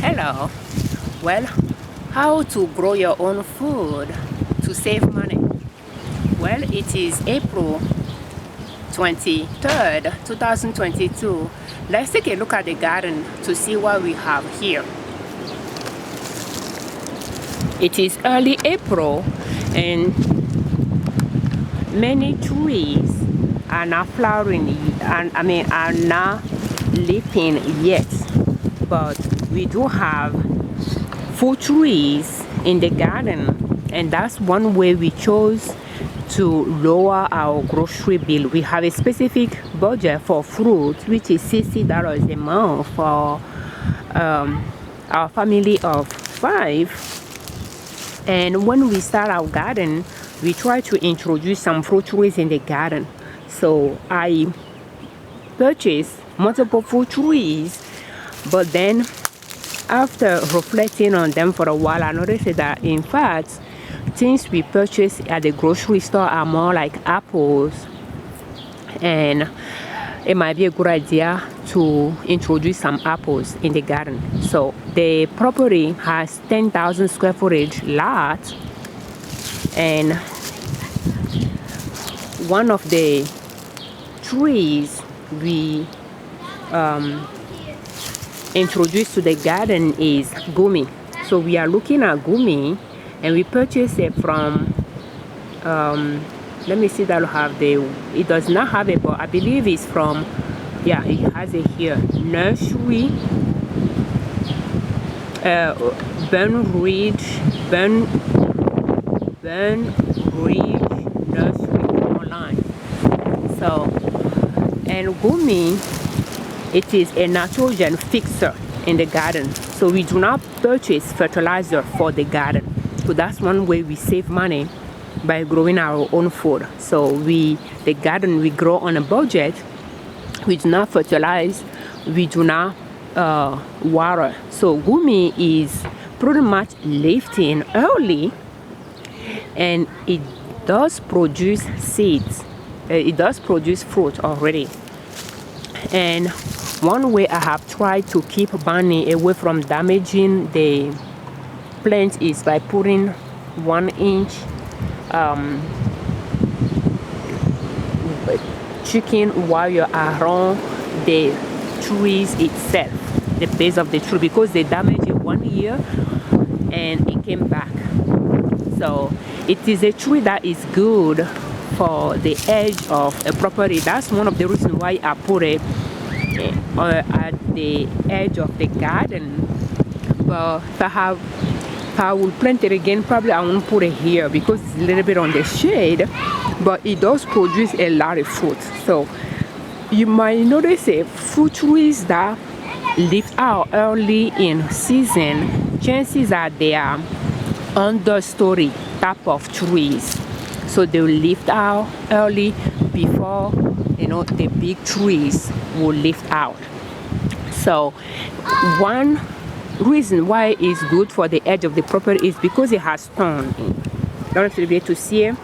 Hello. Well, how to grow your own food to save money? Well, it is April 23rd, 2022. Let's take a look at the garden to see what we have here. It is early April and many trees are not flowering and are not leafing yet, but we do have fruit trees in the garden, and that's one way we chose to lower our grocery bill. We have a specific budget for fruit, which is $60 a month for our family of 5. And when we start our garden, we try to introduce some fruit trees in the garden. So I purchased multiple fruit trees, but then after reflecting on them for a while, I noticed that in fact things we purchase at the grocery store are more like apples, and it might be a good idea to introduce some apples in the garden. So the property has 10,000 square footage lot, and one of the trees we introduced to the garden is gumi. So we are looking at gumi, and we purchased it from let me see, that have it does not have it, but I believe it's from, yeah, it has it here, nursery, Burn Ridge Nursery online. So, and gumi, it is a nitrogen fixer in the garden. So we do not purchase fertilizer for the garden. So that's one way we save money by growing our own food. So the garden we grow on a budget. We do not fertilize. We do not water. So gumi is pretty much lifting early, and it does produce seeds. It does produce fruit already. And one way I have tried to keep bunny away from damaging the plant is by putting 1-inch chicken wire around the trees itself, the base of the tree, because they damaged it 1 year and it came back. So it is a tree that is good for the edge of a property. That's one of the reasons why I put it at the edge of the garden. But if I will plant it again, probably I won't put it here because it's a little bit on the shade, but it does produce a lot of fruit. So you might notice fruit trees that lift out early in season, chances are they are understory type of trees, so they will lift out early before the big trees will lift out. So one reason why it's good for the edge of the property is because it has thorns. I don't know if you'll be able to see it,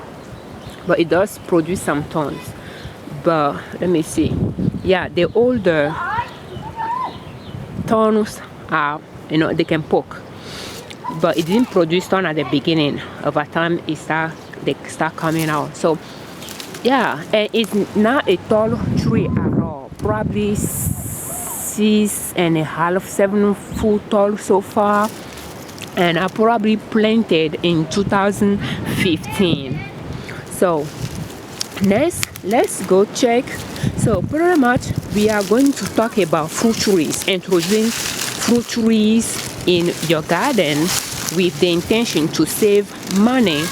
but it does produce some thorns. But let me see. Yeah, the older thorns are, they can poke, but it didn't produce thorn at the beginning. Over time they start coming out. So yeah, and it's not a tall tree at all, probably 6.5, 7 foot tall so far, and I probably planted in 2015. So next, let's go check. So pretty much we are going to talk about fruit trees, introducing fruit trees in your garden with the intention to save money.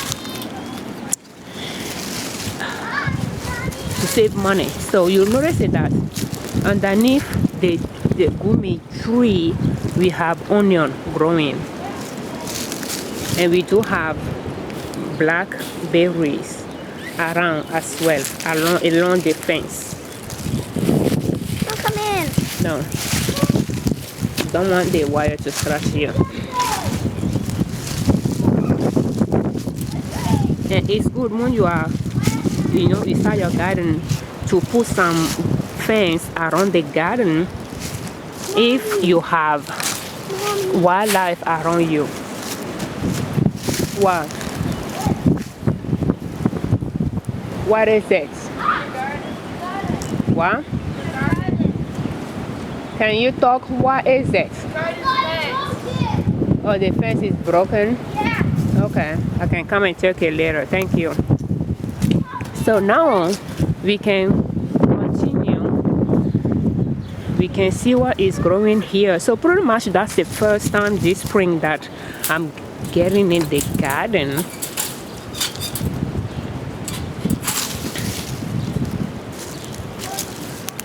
So you'll notice that underneath the gumi tree we have onion growing, and we do have blackberries around as well, along the fence. Don't come in. No, don't want the wire to scratch you. And it's good when you are you start your garden to put some fence around the garden if you have wildlife around you. What? What is it? What? Can you talk? What is it? Oh, the fence is broken? Yeah. Okay, I can come and check it later. Thank you. So now we can continue. We can see what is growing here. So pretty much that's the first time this spring that I'm getting in the garden.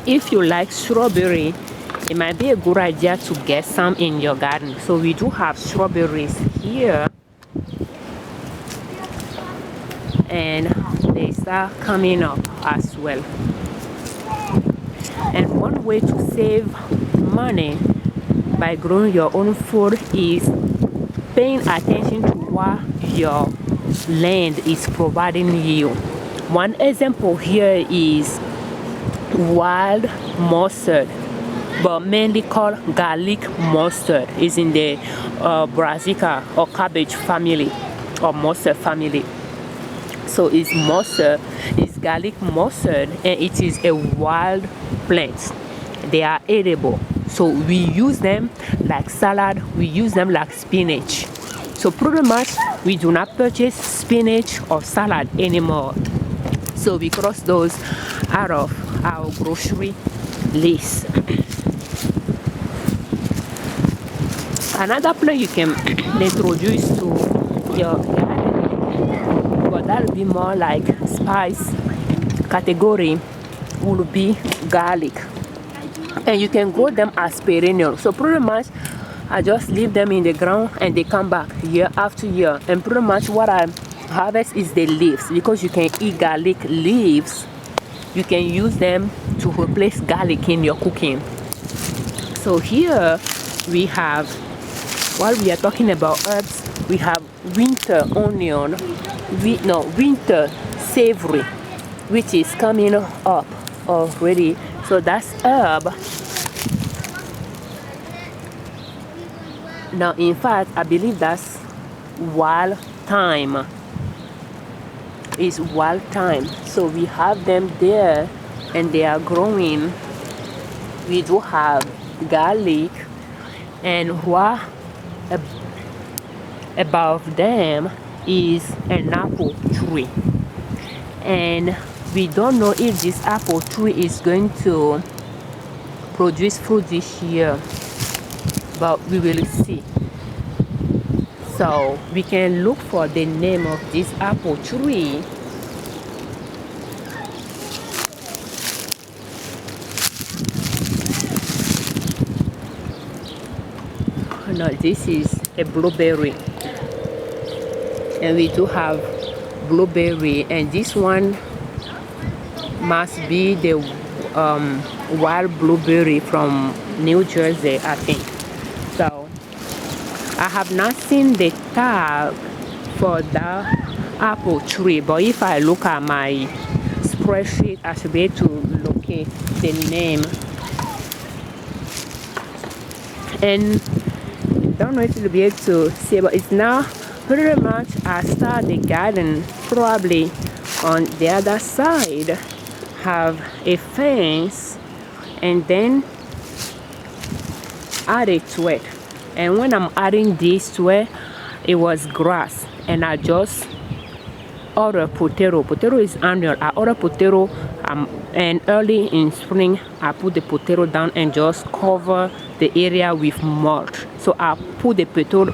If you like strawberry, it might be a good idea to get some in your garden. So we do have strawberries here, and they start coming up as well. And one way to save money by growing your own food is paying attention to what your land is providing you. One example here is wild mustard, but mainly called garlic mustard. Is in the brassica or cabbage family or mustard family. So it's mustard, it's garlic mustard, and it is a wild plant. They are edible, so we use them like salad, we use them like spinach. So pretty much we do not purchase spinach or salad anymore, so we cross those out of our grocery list. Another plant you can introduce to your garden, but that'll be more like spice category, will be garlic. And you can grow them as perennial. So pretty much I just leave them in the ground and they come back year after year. And pretty much what I harvest is the leaves, because you can eat garlic leaves. You can use them to replace garlic in your cooking. So here we have, while we are talking about herbs, we have winter onion, winter savory, which is coming up already. So that's herb. Now in fact I believe that's wild thyme. Is wild thyme. So we have them there and they are growing. We do have garlic, and what above them is an apple tree, and we don't know if this apple tree is going to produce fruit this year, but we will see. So we can look for the name of this apple tree. No, this is a blueberry, and we do have blueberry, and this one must be the wild blueberry from New Jersey, I think. So I have not seen the tag for the apple tree, but if I look at my spreadsheet, I should be able to locate the name. And I don't know if you'll be able to see, but it's now pretty much I start the garden probably on the other side, have a fence, and then add it to it. And when I'm adding this to it, it was grass, and I just order potato. Potato is annual. I order potato, and early in spring I put the potato down and just cover the area with mulch. So I put the potato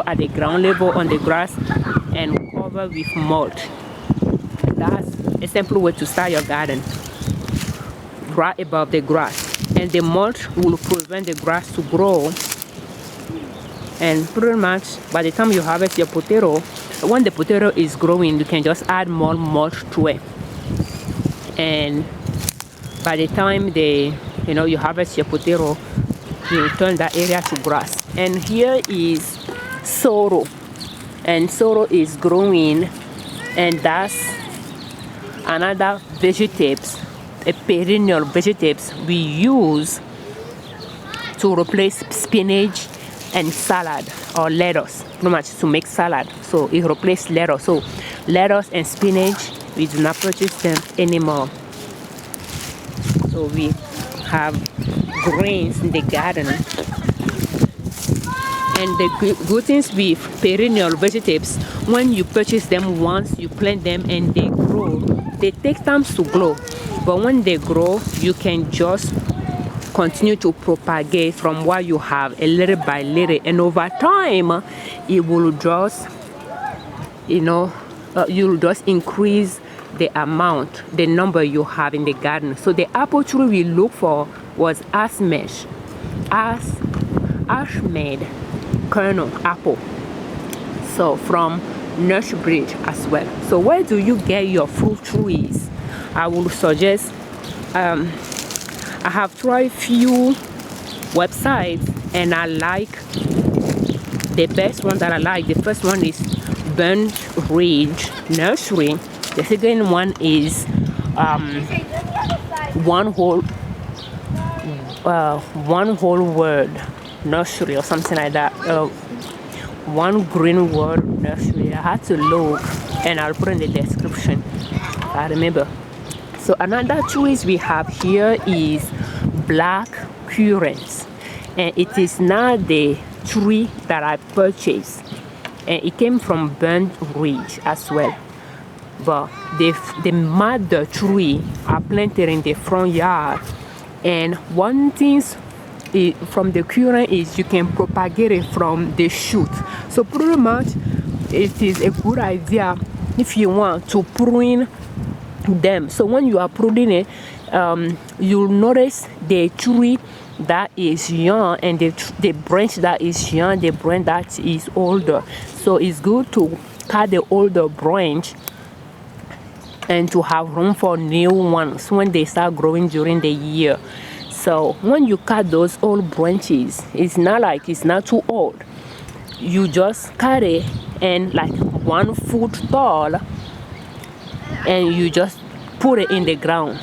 at the ground level on the grass and cover with mulch. That's a simple way to start your garden, right above the grass, and the mulch will prevent the grass to grow. And pretty much by the time you harvest your potato, when the potato is growing, you can just add more mulch to it, and by the time you harvest your potato, you turn that area to grass. And here is sorrel, and sorrel is growing, and that's another vegetables, a perennial vegetables we use to replace spinach and salad or lettuce, pretty much to make salad. So it replaced lettuce. So lettuce and spinach, we do not purchase them anymore. So we have greens in the garden. And the good things with perennial vegetables, when you purchase them once, you plant them and they grow, they take time to grow. But when they grow, you can just continue to propagate from what you have, a little by little. And over time, it will just, you'll just increase the amount, the number you have in the garden. So the apple tree we look for was Ashmead kernel apple, so from nurseries as well. So where do you get your fruit trees? I will suggest, I have tried few websites and I like the best one that I like. The first one is Burnt Ridge Nursery. The second one is one whole word nursery or something like that. One green word nursery. I had to look and I'll put in the description if I remember. So another trees we have here is black currants, and it is not the tree that I purchased, and it came from Burnt Ridge as well. But the mother tree are planted in the front yard, and one thing from the currant is you can propagate it from the shoot. So pretty much it is a good idea if you want to prune them. So when you are pruning it, you'll notice the tree that is young and the branch that is young, the branch that is older. So it's good to cut the older branch and to have room for new ones when they start growing during the year. So when you cut those old branches, it's not too old. You just cut it and like 1 foot tall, and you just put it in the ground.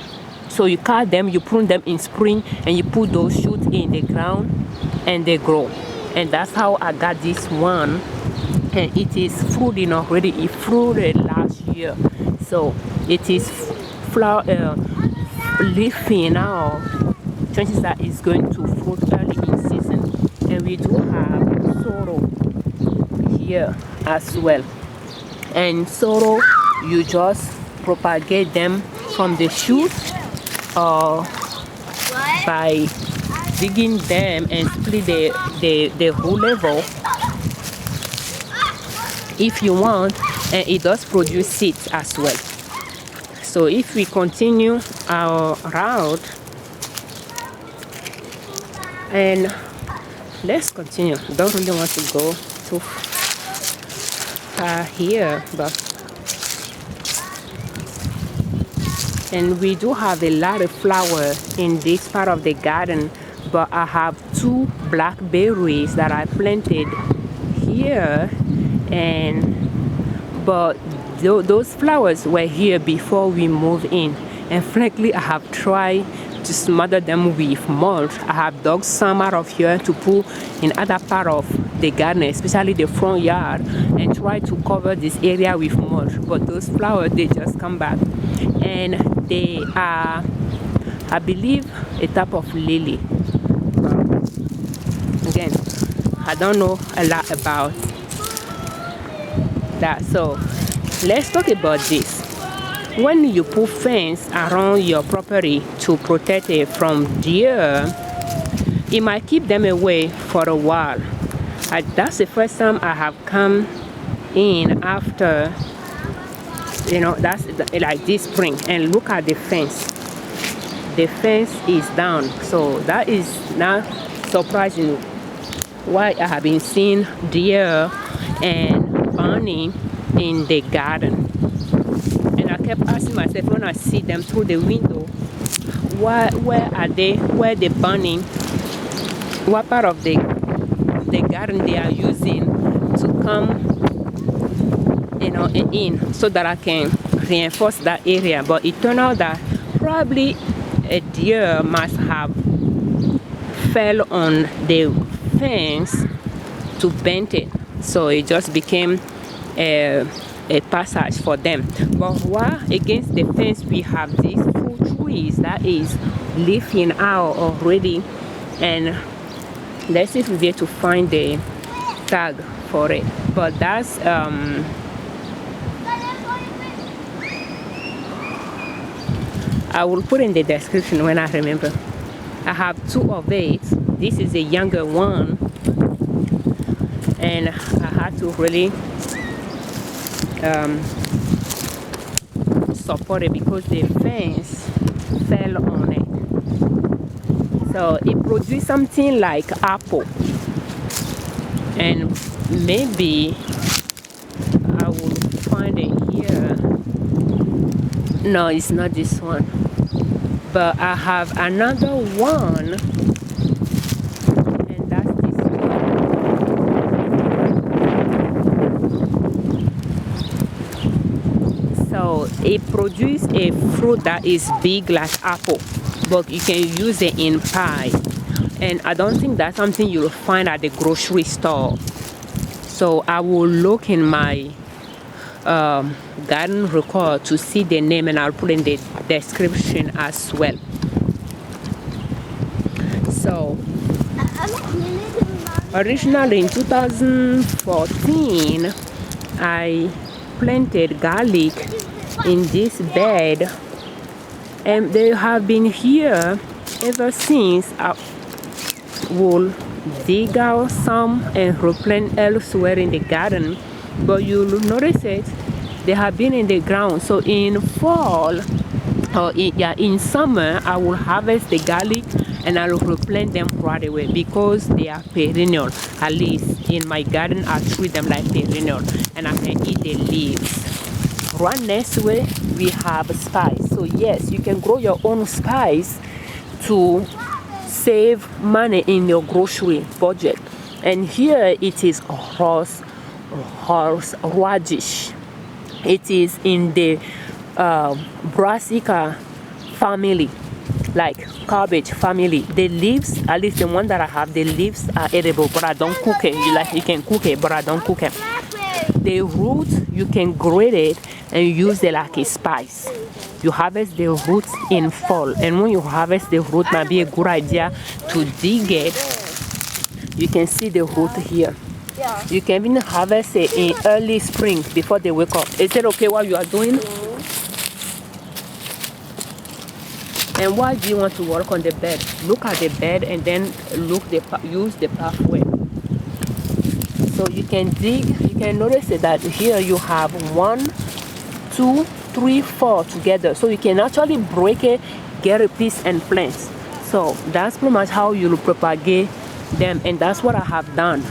So you cut them, you prune them in spring, and you put those shoots in the ground and they grow. And that's how I got this one, and it is fruiting already. It fruited last year, so it is leafing now. Chances that it's going to fruit early in season. And we do have sorrel here as well. And sorrel, you just propagate them from the shoot or by digging them and split the root level if you want, and it does produce seeds as well. So if we continue our route, and let's continue. Don't really want to go too far here, but and we do have a lot of flowers in this part of the garden, but I have 2 blackberries that I planted here, but those flowers were here before we moved in, and frankly I have tried to smother them with mulch. I have dug some out of here to put in other part of the garden, especially the front yard, and try to cover this area with mulch, but those flowers, they just come back. And they are, I believe, a type of lily. Again, I don't know a lot about that. So let's talk about this. When you put fence around your property to protect it from deer, it might keep them away for a while. That's the first time I have come in after, that's like this spring, and look at the fence. The fence is down, so that is not surprising why I have been seeing deer and bunny in the garden. And I kept asking myself when I see them through the window, where are they? Where the bunny? What part of the garden they are using to come, in, so that I can reinforce that area. But it turned out that probably a deer must have fell on the fence to bend it, so it just became a passage for them. But while against the fence we have these fruit trees that is leafing out already, and let's see if we get to find the tag for it. But that's I will put in the description when I remember. I have 2 of it. This is a younger one, and I had to really support it because the fence fell on it. So it produced something like apple, and maybe I will find it here. No, it's not this one, but I have another one, and that's this one. So it produces a fruit that is big like apple, but you can use it in pie, and I don't think that's something you'll find at the grocery store. So I will look in my garden record to see the name, and I'll put in the description as well. So originally in 2014 I planted garlic in this bed, and they have been here ever since. I will dig out some and replant elsewhere in the garden, but you'll notice it, they have been in the ground. So in fall, or in summer, I will harvest the garlic and I will replant them right away because they are perennial. At least in my garden I treat them like perennial, and I can eat the leaves. Right next to it we have spice. So yes, you can grow your own spice to save money in your grocery budget. And here it is horseradish. It is in the brassica family, like cabbage family. The leaves, at least the one that I have, the leaves are edible, but I don't cook it. You can cook it, but I don't cook it. The root, you can grate it and use it like a spice. You harvest the roots in fall, and when you harvest the root, might be a good idea to dig it. You can see the root here. You can even harvest it in early spring before they wake up. Is it okay what you are doing? And why do you want to work on the bed? Look at the bed and then use the pathway. So you can dig. You can notice that here you have 1, 2, 3, 4 together. So you can actually break it, get a piece and plant. So that's pretty much how you propagate them, and that's what I have done.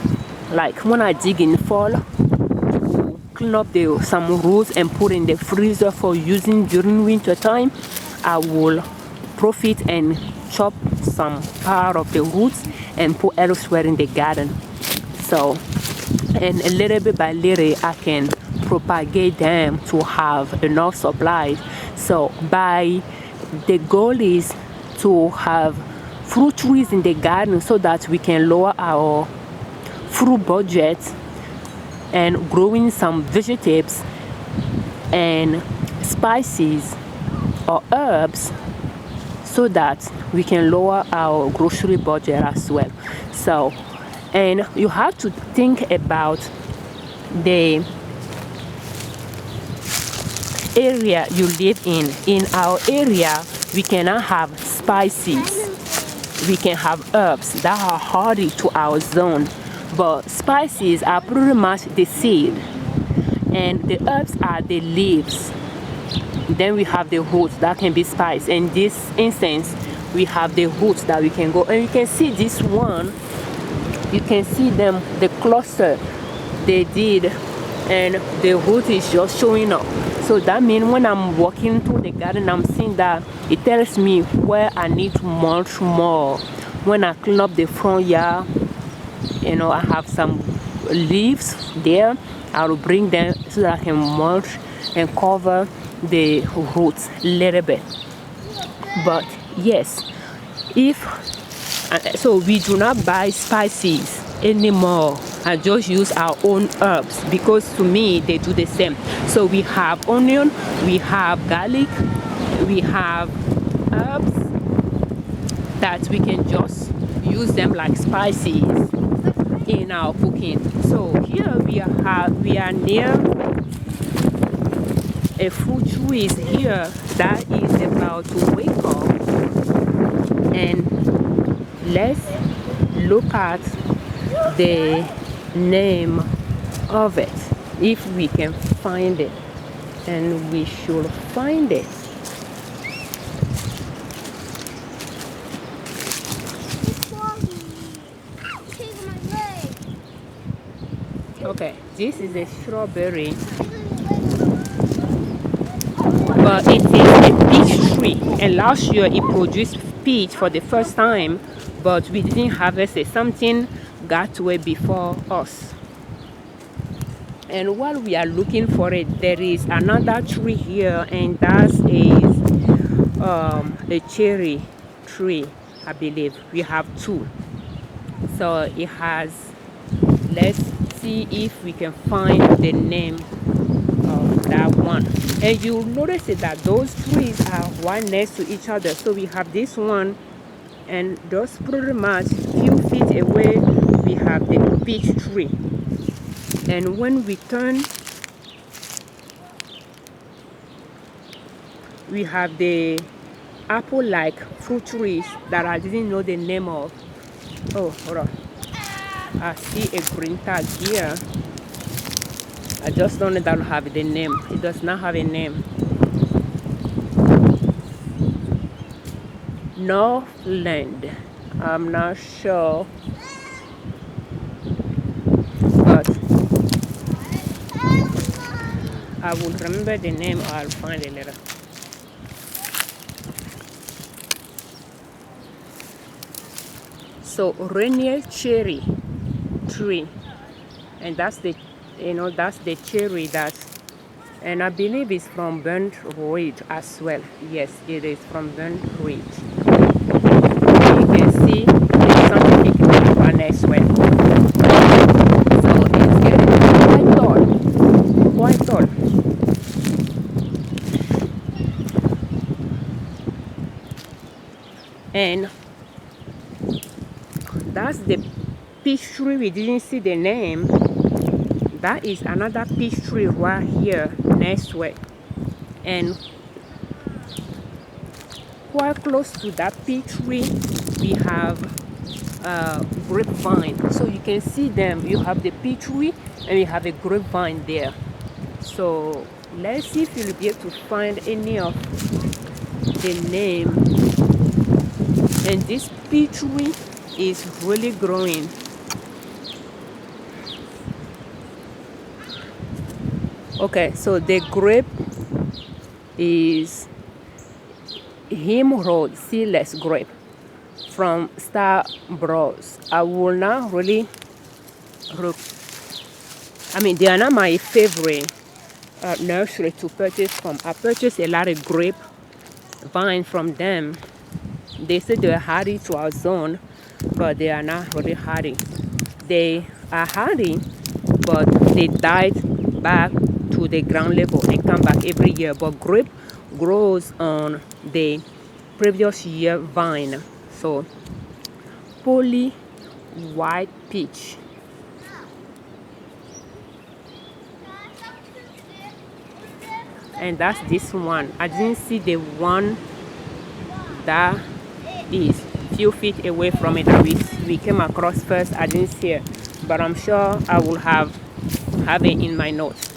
Like when I dig in fall, to clean up some roots and put in the freezer for using during winter time, I will profit and chop some part of the roots and put elsewhere in the garden. So, and a little bit by little, I can propagate them to have enough supplies. So the goal is to have fruit trees in the garden so that we can lower our fruit budget and growing some vegetables and spices or herbs so that we can lower our grocery budget as well. So, and you have to think about the area you live in. In our area, we cannot have spices. We can have herbs that are hardy to our zone, but spices are pretty much the seed, and the herbs are the leaves. Then we have the roots that can be spice. In this instance, we have the roots that we can go, and you can see this one. You can see them, the cluster they did, and the root is just showing up. So that means when I'm walking through the garden, I'm seeing that it tells me where I need to mulch more. When I clean up the front yard, I have some leaves there, I will bring them so that I can mulch and cover the roots a little bit. But yes, so we do not buy spices anymore I just use our own herbs because to me they do the same. So we have onion, we have garlic, we have herbs that we can just use them like spices in our cooking. So here we are near a fruit tree is here that is about to wake up, and let's look at the name of it if we can find it, and we should find it. Okay, this is a strawberry, but it is a peach tree, and last year it produced peach for the first time, but we didn't harvest it. Something got to it before us, and while we are looking for it, there is another tree here, and that is a cherry tree. I believe we have two. So it has, let's see if we can find the name of that one. And you'll notice it that those trees are right next to each other. So we have this one, and just pretty much few feet away we have the peach tree. And when we turn, we have the apple-like fruit trees that I didn't know the name of. Oh, hold on. I see a green tag here. I just don't have the name. It does not have a name. Northland. I'm not sure, but I will remember the name, or I'll find it later. So Aronia cherry tree, and that's the that's the cherry that, and I believe it's from Burnt Ridge as well. Yes, it is from Burnt Ridge. You can see it's scientific one as well. So it's getting quite tall. And that's the peach tree. We didn't see the name. That is another peach tree right here next to it, and quite close to that peach tree we have grapevine. So you can see them. You have the peach tree and you have a grapevine there. So let's see if you'll be able to find any of the name. And this peach tree is really growing. Okay, so the grape is Emerald seedless grape from Star Bros. I will not really they are not my favorite nursery to purchase from. I purchased a lot of grape vine from them. They said they are hardy to our zone, but they are not really hardy. They are hardy, but they died back to the ground level and come back every year. But grape grows on the previous year vine. So poly white peach. And that's this one. I didn't see the one that is few feet away from it that we came across first. I didn't see it, but I'm sure I will have it in my notes.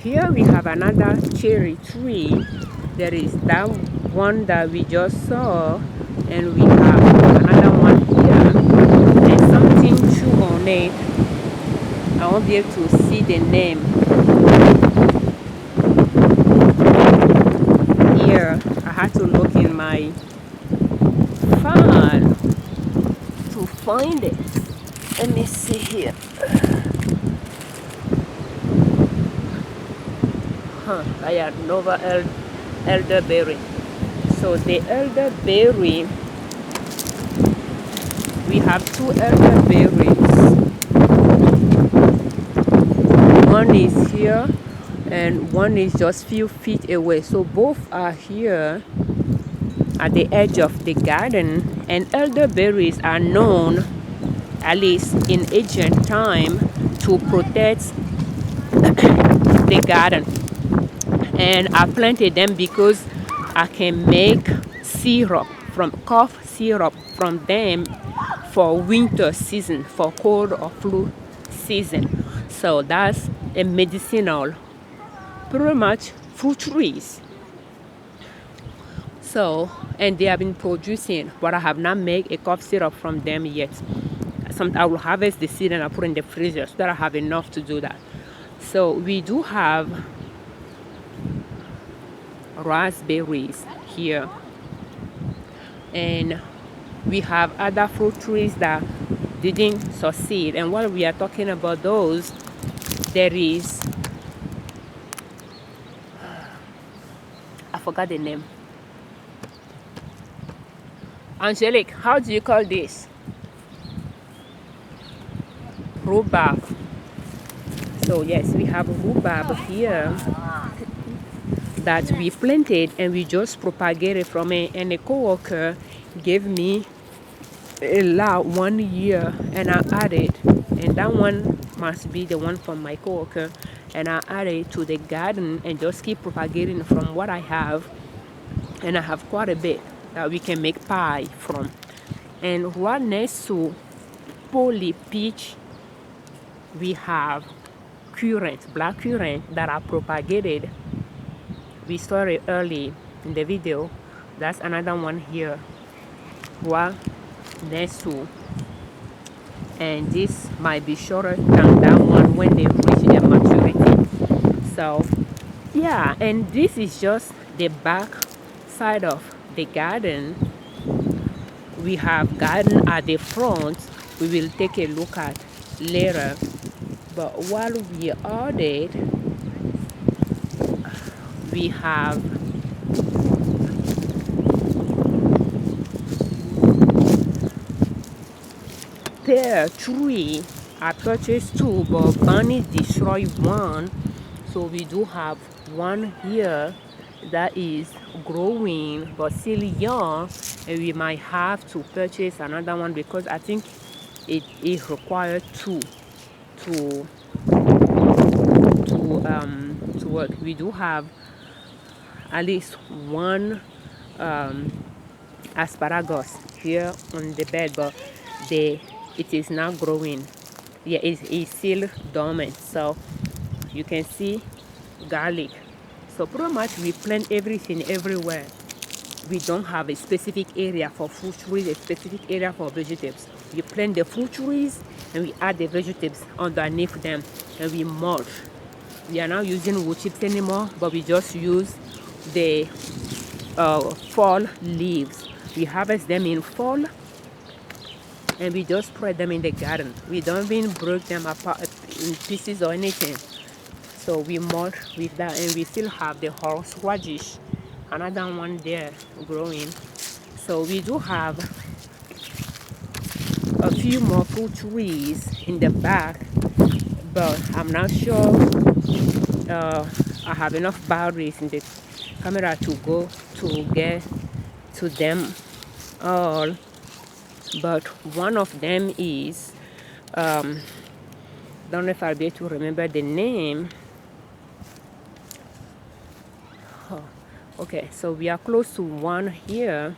Here we have another cherry tree. There is that one that we just saw, and we have another one here. There's something true on it. I won't be able to see the name here. I had to look in my file to find it. Let me see here. I had Nova elderberry. So the elderberry, we have two elderberries. One is here and one is just few feet away. So both are here at the edge of the garden. And elderberries are known, at least in ancient time, to protect the garden. And I planted them because I can make syrup from cough syrup from them for winter season, for cold or flu season. So that's a medicinal, pretty much fruit trees. So, and they have been producing, but I have not made a cough syrup from them yet. I will harvest the seed and I put in the freezer so that I have enough to do that. So we do have raspberries here, and we have other fruit trees that didn't succeed. And while we are talking about those, there is, I forgot the name. Angelique, how do you call this? Rhubarb. So yes, we have rhubarb here that we planted and we just propagated from it. And a coworker gave me a lot 1 year and I added, and that one must be the one from my coworker, and I added to the garden and just keep propagating from what I have. And I have quite a bit that we can make pie from. And right next to poly peach, we have currant, black currant that I propagated. We saw it early in the video. That's another one here, right next to. And this might be shorter than that one when they reach their maturity. So yeah, and this is just the back side of the garden. We have garden at the front we will take a look at later. But while we are there, we have pear tree. I purchased two, but bunny destroyed one. So we do have one here that is growing but still young, and we might have to purchase another one because I think it requires two to to work. We do have at least one asparagus here on the bed, but it is not growing. Yeah, it's still dormant. So you can see garlic. So pretty much we plant everything everywhere. We don't have a specific area for fruit trees, a specific area for vegetables. We plant the fruit trees and we add the vegetables underneath them, and we mulch. We are not using wood chips anymore, but we just use the fall leaves. We harvest them in fall and we just spread them in the garden. We don't even break them apart in pieces or anything. So we mulch with that, and we still have the horseradish, another one there growing. So we do have a few more fruit trees in the back, but I'm not sure I have enough batteries in the camera to go to get to them all. But one of them is don't know if I'll be able to remember the name. Oh, okay, so we are close to one here.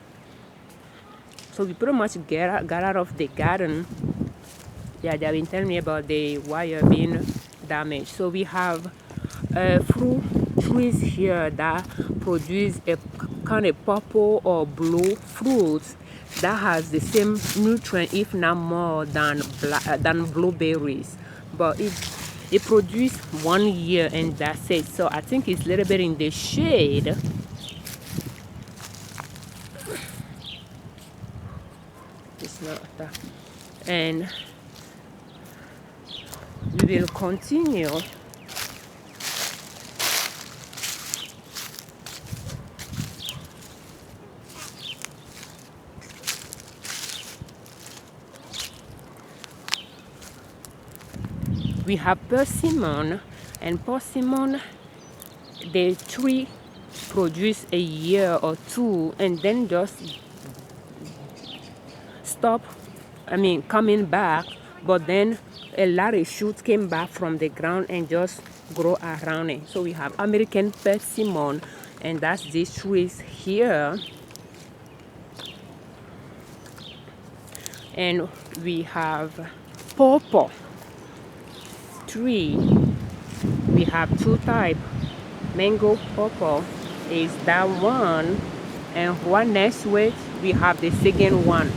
So we pretty much got out of the garden. Yeah, they've been telling me about the wire being damaged. So we have fruit trees here that produce a kind of purple or blue fruits that has the same nutrient, if not more, than blueberries. But it produced 1 year and that's it. So I think it's a little bit in the shade. It's not that. And we will continue. We have persimmon, and persimmon, the tree produce a year or two and then just stop, coming back, but then a lot of shoots came back from the ground and just grow around it. So we have American persimmon, and that's these trees here. And we have pawpaw tree. We have two type. Mango pawpaw is that one, and one next to it we have the second one.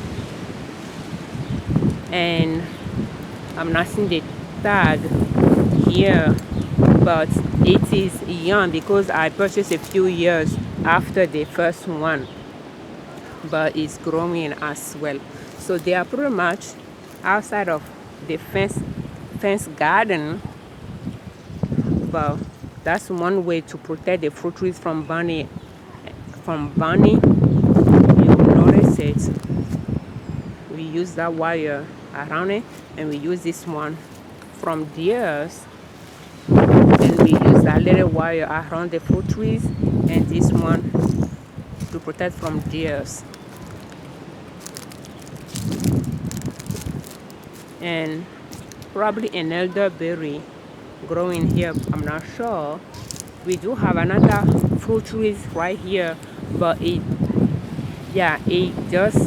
And I'm not seeing the tag here, but it is young because I purchased a few years after the first one, but it's growing as well. So they are pretty much outside of the fence garden, but that's one way to protect the fruit trees from burning. You will notice it. We use that wire around it, and we use this one from deers, and we use that little wire around the fruit trees, and this one to protect from deers. And probably an elderberry growing here, I'm not sure. We do have another fruit trees right here, but it just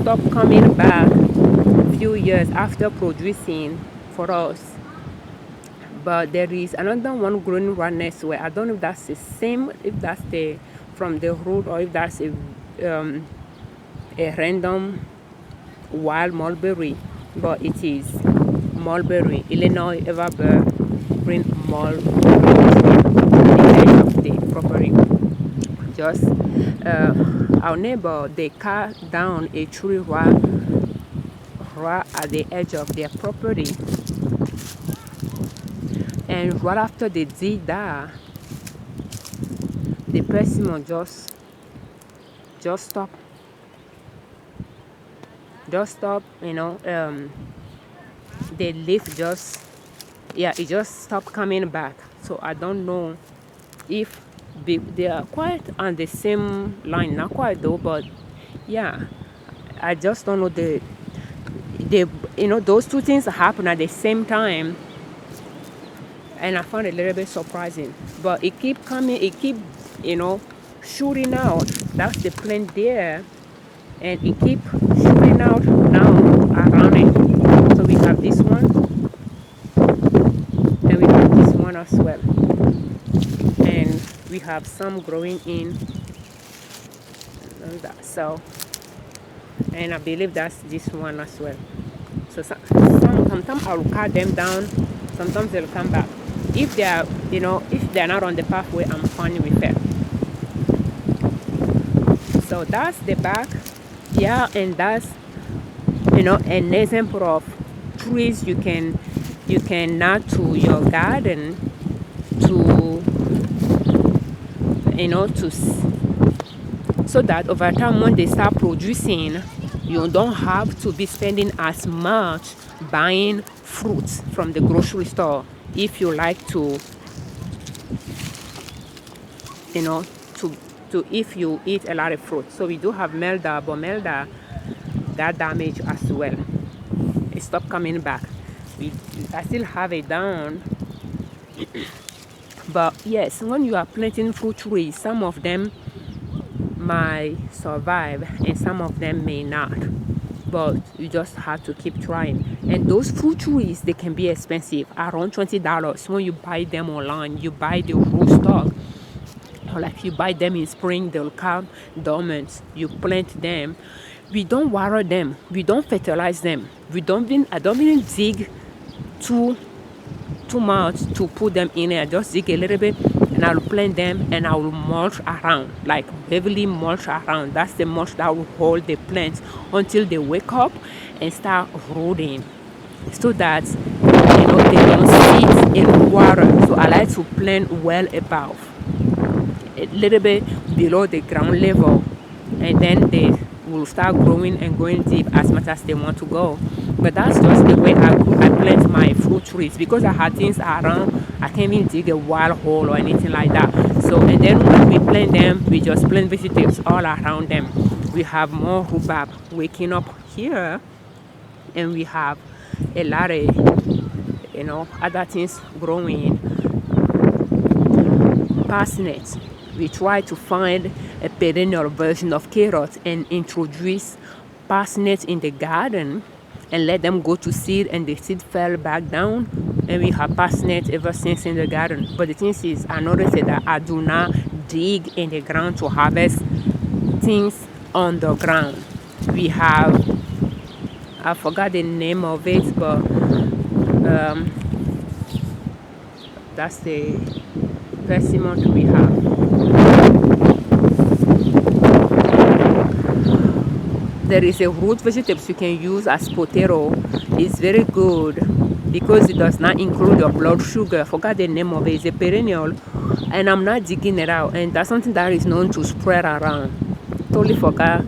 stopped coming back a few years after producing for us. But there is another one growing right next to it. I don't know if that's the same, if that's the from the root, or if that's a random wild mulberry, but it is mulberry, Illinois evergreen mulberry, the edge of the property. Just our neighbor, they cut down a tree right at the edge of their property, and right after they did that, the persimmon just stop, the leaf just, it just stopped coming back. So I don't know if they are quite on the same line, not quite though, but yeah, I just don't know the those two things happen at the same time, and I found it a little bit surprising. But it keep coming, it keep shooting out. That's the plant there, and it keep shooting out now around it. So we have this one, and we have this one as well, and we have some growing in that. So, and I believe that's this one as well. So sometimes I'll cut them down, sometimes they'll come back. If they are, if they're not on the pathway, I'm fine with it. So that's the back, and that's an example of trees you can add to your garden to so that over time when they start producing, you don't have to be spending as much buying fruits from the grocery store if you like to if you eat a lot of fruit. So we do have melda, but melda got damaged as well. It stopped coming back. I still have it down. But yes, when you are planting fruit trees, some of them might survive and some of them may not, but you just have to keep trying. And those fruit trees, they can be expensive, around $20 when you buy them online. You buy the root stock, or like you buy them in spring, they'll come dormant. You plant them. We don't water them, we don't fertilize them, I don't even dig too much to put them in it. I just dig a little bit, and I'll plant them, and I will mulch around, like heavily mulch around. That's the mulch that will hold the plants until they wake up and start rooting, so that they don't sit in water. So I like to plant well above, a little bit below the ground level, and then they will start growing and going deep as much as they want to go. But that's just the way I plant my fruit trees, because I had things around. I can't even dig a wild hole or anything like that. So, and then when we plant them, we just plant vegetables all around them. We have more rhubarb waking up here, and we have a lot of other things growing. Parsnips. We try to find a perennial version of carrots and introduce parsnips in the garden and let them go to seed, and the seed fell back down, and we have parsnips ever since in the garden. But the thing is, I noticed that I do not dig in the ground to harvest things on the ground. We have, I forgot the name of it, but that's the persimmon we have. There is a root vegetable you can use as potato. It's very good because it does not include your blood sugar. I forgot the name of it. It's a perennial, and I'm not digging it out. And that's something that is known to spread around. Totally forgot.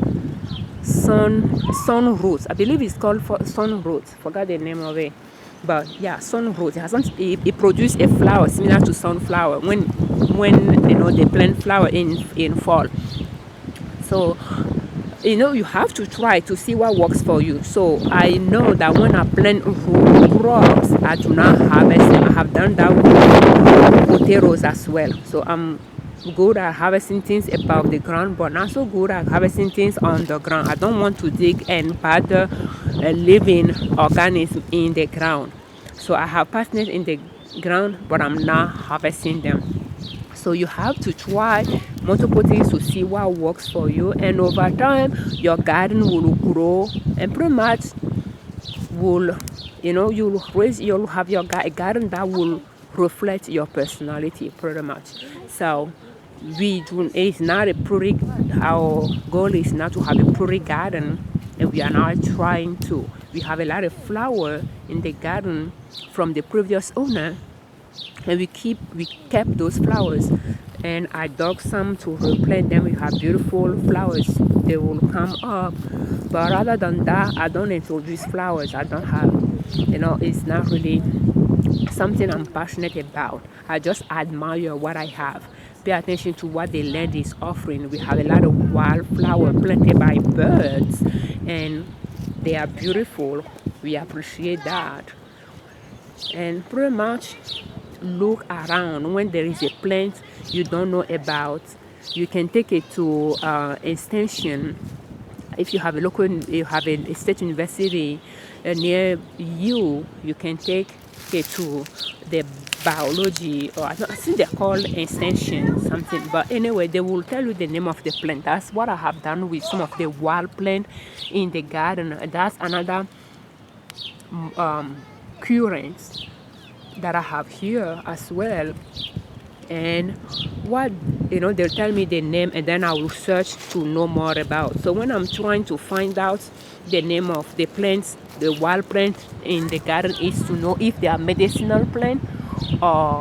Sun roots. I believe it's called sun roots. Forgot the name of it. But yeah, sun roots. It produces a flower similar to sunflower when they plant flower in fall. So you have to try to see what works for you. So I know that when I plant crops, I do not harvest them. I have done that with potatoes as well. So I'm good at harvesting things above the ground, but not so good at harvesting things on the ground. I don't want to dig and bother living organisms in the ground. So I have parsnips in the ground, but I'm not harvesting them. So you have to try multiple things to see what works for you, and over time your garden will grow, and pretty much you'll have your garden that will reflect your personality pretty much. So it's not a pretty, our goal is not to have a pretty garden, and we are now trying to. We have a lot of flower in the garden from the previous owner, and we kept those flowers, and I dug some to replant them. We have beautiful flowers, they will come up. But other than that, I don't introduce flowers. I don't have, it's not really something I'm passionate about. I just admire what I have, pay attention to what the land is offering. We have a lot of wildflower planted by birds, and they are beautiful. We appreciate that. And pretty much look around. When there is a plant you don't know about, you can take it to extension. If you have a state university near you, you can take it to the biology, or I think they're called extension something. But anyway, they will tell you the name of the plant. That's what I have done with some of the wild plant in the garden. That's another currents that I have here as well. And they'll tell me the name, and then I will search to know more about. So when I'm trying to find out the name of the plants, the wild plants in the garden, is to know if they are medicinal plant or